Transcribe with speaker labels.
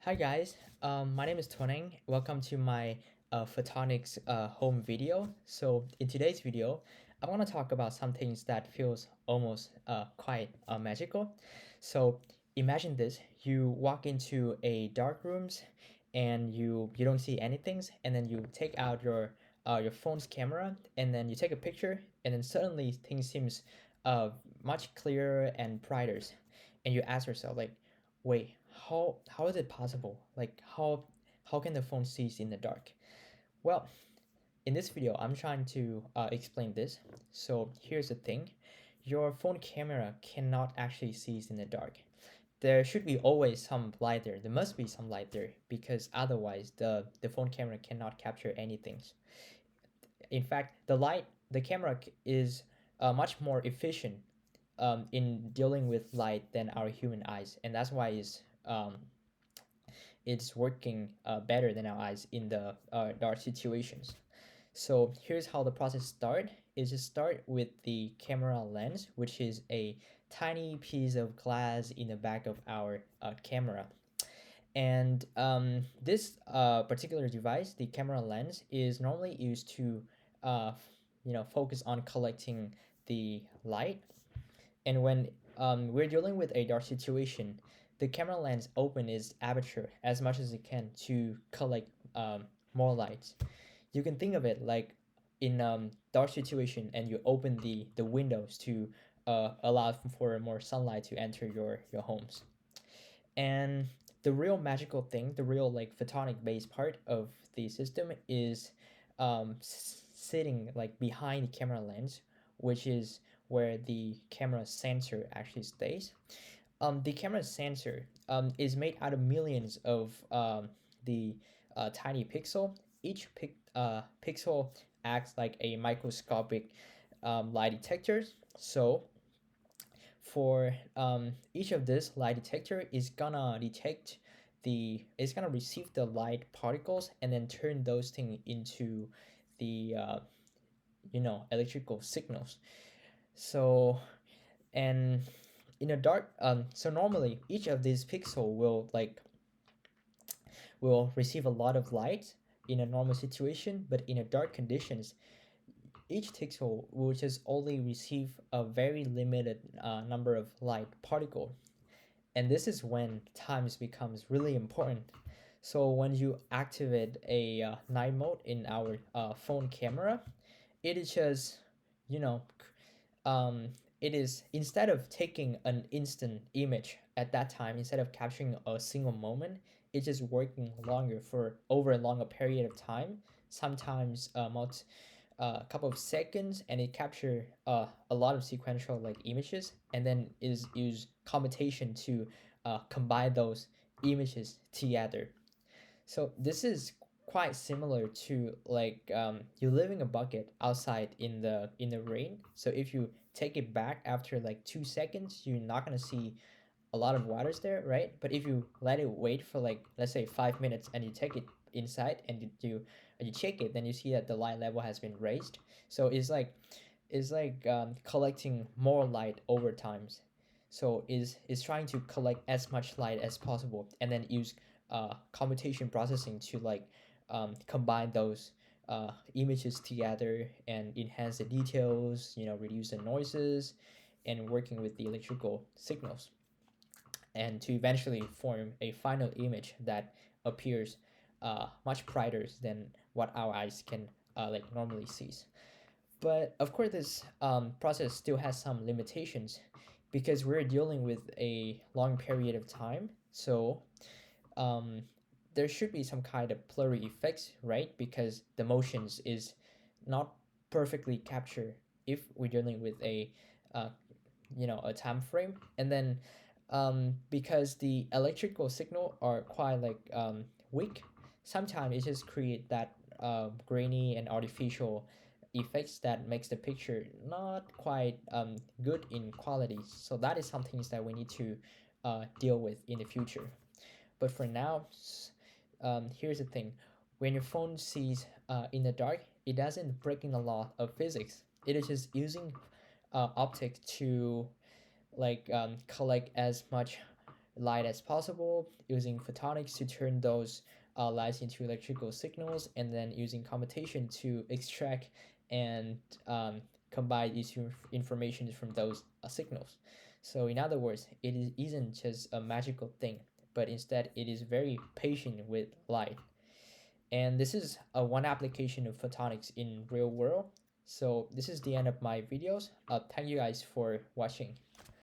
Speaker 1: Hi guys, my name is Toneng. Welcome to my photonics home video. So in today's video, I want to talk about some things that feels almost quite magical. So imagine this: you walk into a dark rooms, and you don't see anything, and then you take out your phone's camera, and then you take a picture, and then suddenly things seems much clearer and brighter, and you ask yourself like, wait, how is it possible? Like how can the phone sees in the dark? Well, in this video, I'm trying to explain this. So here's the thing: your phone camera cannot actually sees in the dark. There should be always some light there. There must be some light there because otherwise the phone camera cannot capture anything. In fact, the camera is much more efficient in dealing with light than our human eyes, and that's why it's working better than our eyes in the dark situations. So here's how the process start. Is to start with the camera lens, which is a tiny piece of glass in the back of our camera. And this particular device, the camera lens, is normally used to uh, focus on collecting the light. And when we're dealing with a dark situation, the camera lens open its aperture as much as it can to collect more light. You can think of it like in dark situation, and you open the windows to allow for more sunlight to enter your homes. And the real magical thing, the real like photonic based part of the system is sitting like behind the camera lens, which is where the camera sensor actually stays. The camera sensor is made out of millions of the tiny pixel. Each pixel acts like a microscopic lie detector. So for each of this lie detector is gonna detect it's gonna receive the light particles and then turn those things into the electrical signals. So and in a dark so normally each of these pixel will receive a lot of light in a normal situation, but in a dark conditions each pixel will just only receive a very limited number of light particle. And this is when times becomes really important. So when you activate a night mode in our phone camera, it is just you know um, it is, instead of taking an instant image at that time, instead of capturing a single moment, it's just working longer for over a longer period of time, sometimes a couple of seconds, and it capture a lot of sequential like images, and then is use computation to combine those images together. So this is quite similar to like you leaving a bucket outside in the rain. So if you take it back after like 2 seconds, you're not gonna see a lot of waters there, right? But if you let it wait for like let's say 5 minutes and you take it inside and you check it, then you see that the light level has been raised. So it's like collecting more light over times. So is trying to collect as much light as possible and then use computation processing to like combine those images together and enhance the details, reduce the noises, and working with the electrical signals, and to eventually form a final image that appears much brighter than what our eyes can like normally sees. But of course, this process still has some limitations because we're dealing with a long period of time. So um, there should be some kind of blurry effects, right? Because the motions is not perfectly captured if we're dealing with uh, a time frame. And then because the electrical signal are quite like weak, sometimes it just create that grainy and artificial effects that makes the picture not quite good in quality. So that is some things that we need to deal with in the future. But for now, here's the thing: when your phone sees in the dark, it doesn't breaking the law of physics. It is just using optics to like collect as much light as possible, using photonics to turn those lights into electrical signals, and then using computation to extract and combine these information from those signals. So, in other words, isn't just a magical thing, but instead it is very patient with light. And this is a one application of photonics in real world. So this is the end of my videos. Thank you guys for watching.